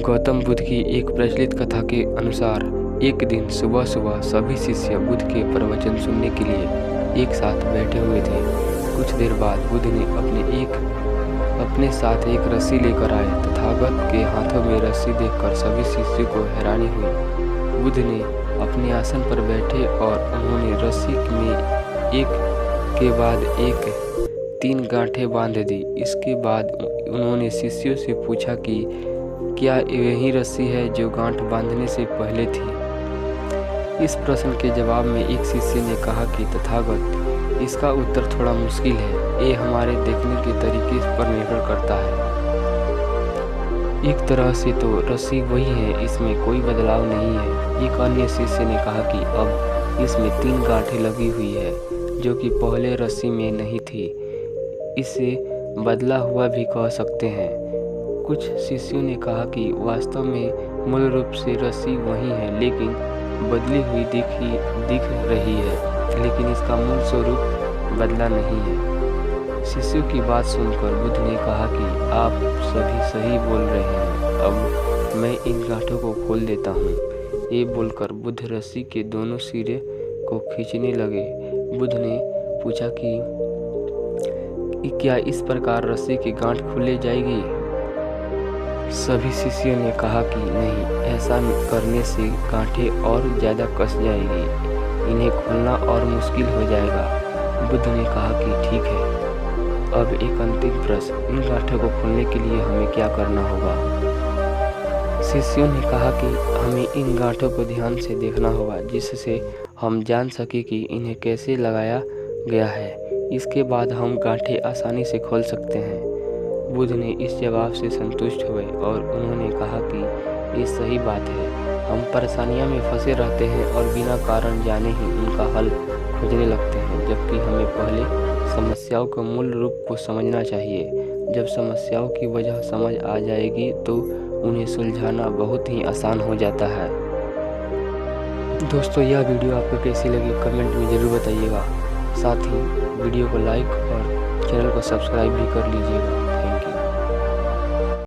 गौतम बुद्ध की एक प्रचलित कथा के अनुसार एक दिन सुबह सुबह सभी शिष्य बुद्ध के प्रवचन सुनने के लिए एक साथ बैठे हुए थे। कुछ देर बाद बुद्ध ने अपने साथ एक रस्सी लेकर आए। तथागत के हाथों में रस्सी देखकर सभी शिष्यों को हैरानी हुई। बुद्ध ने अपने आसन पर बैठे और उन्होंने रस्सी में एक के बाद एक 3 गांठें बांध दी। इसके बाद उन्होंने शिष्यों से पूछा कि क्या यही रस्सी है जो गांठ बांधने से पहले थी। इस प्रश्न के जवाब में एक शिष्य ने कहा कि तथागत, इसका उत्तर थोड़ा मुश्किल है। ये हमारे देखने के तरीके पर निर्भर करता है। एक तरह से तो रस्सी वही है, इसमें कोई बदलाव नहीं है। एक अन्य शिष्य ने कहा कि अब इसमें 3 गांठें लगी हुई है जो कि पहले रस्सी में नहीं थी। इसे बदला हुआ भी कह सकते हैं। कुछ शिष्यों ने कहा कि वास्तव में मूल रूप से रस्सी वही है, लेकिन बदली हुई दिख रही है, लेकिन इसका मूल स्वरूप बदला नहीं है। शिष्यों की बात सुनकर बुद्ध ने कहा कि आप सभी सही बोल रहे हैं। अब मैं इन गांठों को खोल देता हूँ। ये बोलकर बुद्ध रस्सी के दोनों सिरे को खींचने लगे। बुद्ध ने पूछा कि क्या इस प्रकार रस्सी की गांठ खुल जाएगी। सभी शिष्यों ने कहा कि नहीं, ऐसा करने से गांठें और ज़्यादा कस जाएगी, इन्हें खोलना और मुश्किल हो जाएगा। बुद्ध ने कहा कि ठीक है, अब एक अंतिम प्रश्न, इन गांठों को खोलने के लिए हमें क्या करना होगा। शिष्यों ने कहा कि हमें इन गांठों को ध्यान से देखना होगा, जिससे हम जान सके कि इन्हें कैसे लगाया गया है। इसके बाद हम गांठें आसानी से खोल सकते हैं। बुद्ध ने इस जवाब से संतुष्ट हुए और उन्होंने कहा कि ये सही बात है। हम परेशानियों में फंसे रहते हैं और बिना कारण जाने ही उनका हल खोजने लगते हैं, जबकि हमें पहले समस्याओं के मूल रूप को समझना चाहिए। जब समस्याओं की वजह समझ आ जाएगी तो उन्हें सुलझाना बहुत ही आसान हो जाता है। दोस्तों, यह वीडियो आपको कैसी लगी कमेंट में ज़रूर बताइएगा। साथ ही वीडियो को लाइक और चैनल को सब्सक्राइब भी कर लीजिएगा।